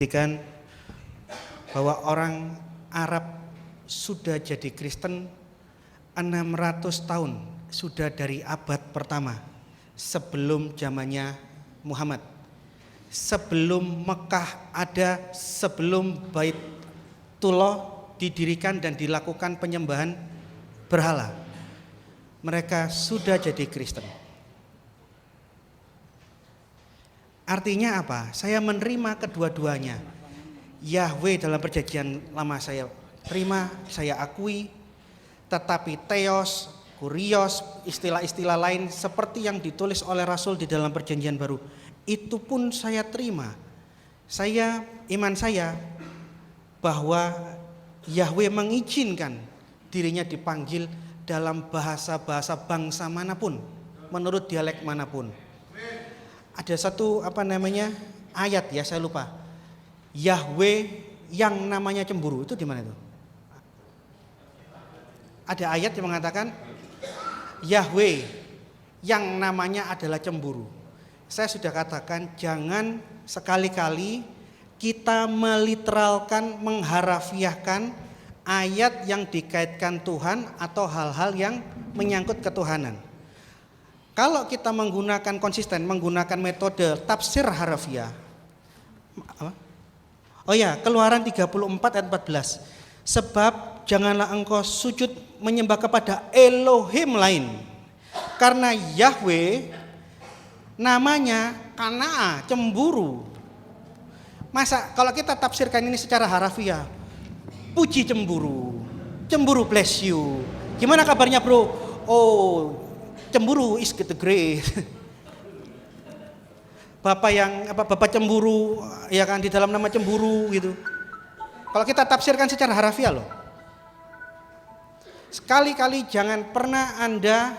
Kan bahwa orang Arab sudah jadi Kristen 600 tahun, sudah dari abad pertama sebelum zamannya Muhammad, sebelum Mekah ada, sebelum Baitullah didirikan dan dilakukan penyembahan berhala, mereka sudah jadi Kristen. Artinya apa? Saya menerima kedua-duanya. Yahweh dalam perjanjian lama saya terima, saya akui. Tetapi Theos, Kurios, istilah-istilah lain seperti yang ditulis oleh Rasul di dalam perjanjian baru, itu pun saya terima. Iman saya bahwa Yahweh mengizinkan dirinya dipanggil dalam bahasa-bahasa bangsa manapun, menurut dialek manapun. Ada satu ayat ya, saya lupa. Yahweh yang namanya cemburu, itu di mana itu? Ada ayat yang mengatakan Yahweh yang namanya adalah cemburu. Saya sudah katakan jangan sekali-kali kita meliteralkan, mengharafiahkan ayat yang dikaitkan Tuhan atau hal-hal yang menyangkut ketuhanan. Kalau kita menggunakan konsisten, menggunakan metode tafsir harafiah. Keluaran 34 ayat 14. Sebab janganlah engkau sujud menyembah kepada Elohim lain. Karena Yahweh namanya Kanaa, cemburu. Masa kalau kita tafsirkan ini secara harafiah, puji cemburu, cemburu bless you. Gimana kabarnya bro? Cemburu is the great. Bapak cemburu, ya kan, di dalam nama cemburu gitu. Kalau kita tafsirkan secara harafiah loh. Sekali-kali jangan pernah Anda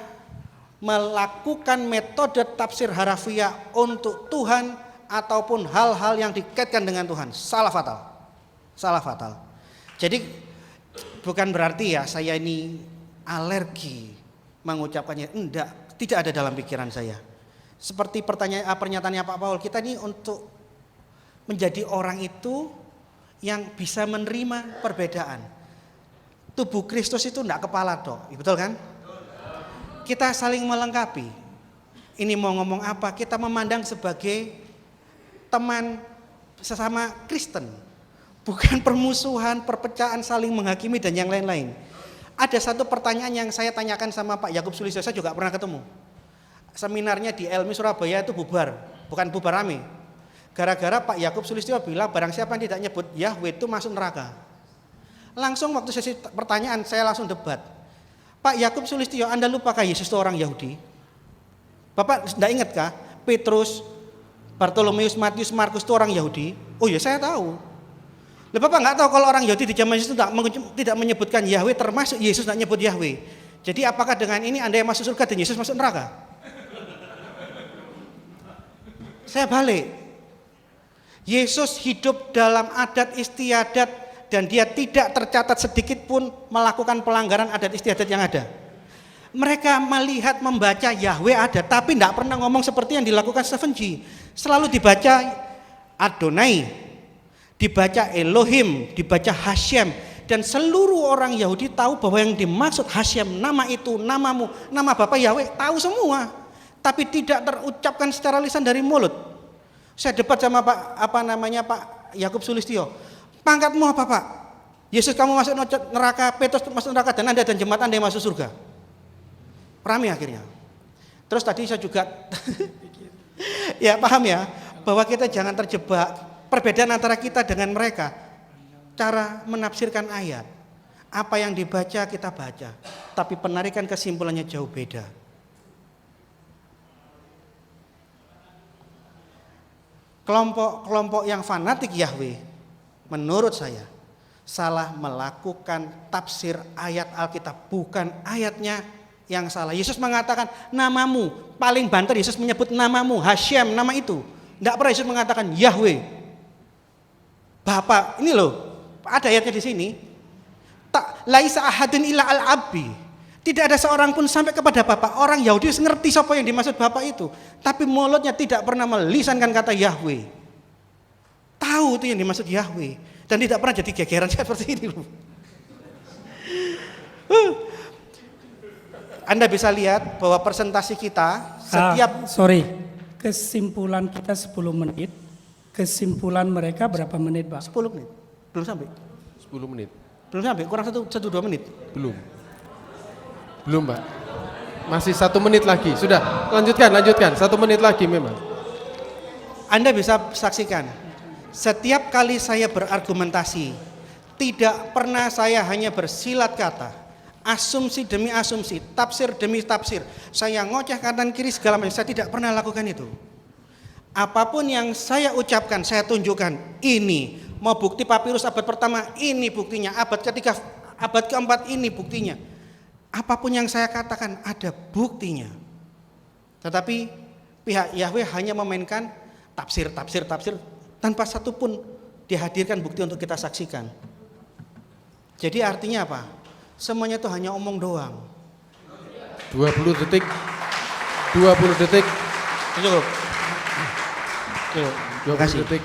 melakukan metode tafsir harafiah untuk Tuhan ataupun hal-hal yang dikaitkan dengan Tuhan. Salah fatal. Salah fatal. Jadi bukan berarti ya saya ini alergi mengucapkannya, tidak ada dalam pikiran saya. Seperti pernyataannya Pak Paul, kita ini untuk menjadi orang itu yang bisa menerima perbedaan. Tubuh Kristus itu enggak kepala toh, betul kan? Kita saling melengkapi. Ini mau ngomong apa, kita memandang sebagai teman sesama Kristen. Bukan permusuhan, perpecahan, saling menghakimi dan yang lain-lain. Ada satu pertanyaan yang saya tanyakan sama Pak Yakub Sulistyo, saya juga pernah ketemu. Seminarnya di Elmi Surabaya itu bubar, bukan bubar rame. Gara-gara Pak Yakub Sulistyo bilang barang siapa yang tidak nyebut Yahweh itu masuk neraka. Langsung waktu sesi pertanyaan saya langsung debat. Pak Yakub Sulistyo, Anda lupakah Yesus itu orang Yahudi? Bapak tidak ingat kah Petrus, Bartolomeus, Matius, Markus itu orang Yahudi? Oh ya saya tahu. Bapak nggak tahu kalau orang Yahudi di zaman Yesus tidak menyebutkan Yahweh, termasuk Yesus tidak menyebut Yahweh. Jadi apakah dengan ini Anda yang masuk surga dan Yesus masuk neraka? Saya balik. Yesus hidup dalam adat istiadat dan dia tidak tercatat sedikit pun melakukan pelanggaran adat istiadat yang ada. Mereka melihat membaca Yahweh ada, tapi tidak pernah ngomong seperti yang dilakukan Stephen G. Selalu dibaca Adonai, dibaca Elohim, dibaca Hashem, dan seluruh orang Yahudi tahu bahwa yang dimaksud Hashem, nama itu, namamu, nama Bapak Yahweh, tahu semua, tapi tidak terucapkan secara lisan dari mulut. Saya debat sama Pak Yakub Sulistyo. Pangkatmu apa Pak? Yesus kamu masuk neraka, Petrus masuk neraka, dan Anda dan jemaat Anda yang masuk surga. Rame akhirnya. Terus tadi saya juga ya paham ya, bahwa kita jangan terjebak perbedaan antara kita dengan mereka. Cara menafsirkan ayat, apa yang dibaca kita baca, tapi penarikan kesimpulannya jauh beda. Kelompok yang fanatik Yahweh, menurut saya salah melakukan tafsir ayat Alkitab, bukan ayatnya yang salah. Yesus mengatakan namamu, paling banter Yesus menyebut namamu, Hashem, nama itu. Tidak pernah Yesus mengatakan Yahweh. Bapak, ini loh, ada ayatnya di sini. Tak laisa ahadun illa al-abi. Tidak ada seorang pun sampai kepada Bapak. Orang Yahudi ngerti siapa yang dimaksud Bapak itu, tapi mulutnya tidak pernah melisankan kata Yahweh. tahu itu yang dimaksud Yahweh dan tidak pernah jadi gegeran seperti ini loh. Anda bisa lihat bahwa presentasi kita setiap kesimpulan kita 10 menit, kesimpulan mereka berapa menit, Pak? 10 menit. Belum sampai. 10 menit. Belum sampai, kurang 1-2 menit. Belum, Pak. Masih 1 menit lagi. Sudah, lanjutkan. 1 menit lagi memang. Anda bisa saksikan, setiap kali saya berargumentasi, tidak pernah saya hanya bersilat kata, asumsi demi asumsi, tafsir demi tafsir. Saya ngoceh kanan kiri segala macam, saya tidak pernah lakukan itu. Apapun yang saya ucapkan, saya tunjukkan. Ini, mau bukti papirus abad pertama, ini buktinya. Abad ketiga, abad keempat, ini buktinya. Apapun yang saya katakan, ada buktinya. Tetapi pihak Yahweh hanya memainkan tafsir tanpa satupun dihadirkan bukti untuk kita saksikan. Jadi artinya apa? Semuanya itu hanya omong doang. 20 detik. Cukup. 20 detik.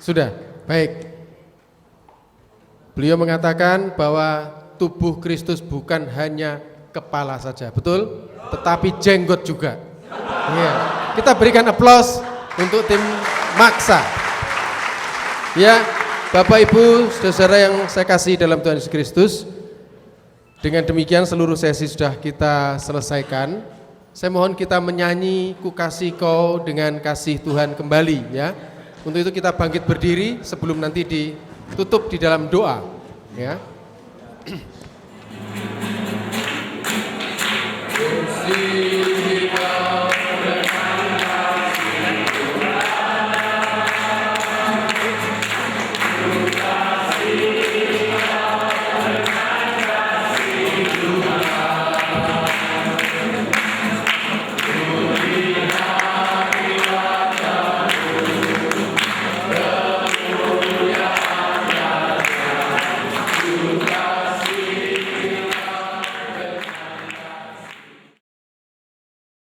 Sudah, baik. Beliau mengatakan bahwa tubuh Kristus bukan hanya kepala saja, betul? Tetapi jenggot juga. Ya. Kita berikan aplaus untuk tim Maksa. Ya, Bapak Ibu, saudara yang saya kasih dalam Tuhan Yesus Kristus. Dengan demikian seluruh sesi sudah kita selesaikan. Saya mohon kita menyanyi Ku Kasih Kau dengan kasih Tuhan kembali, ya. Untuk itu kita bangkit berdiri sebelum nanti ditutup di dalam doa, ya. Kasih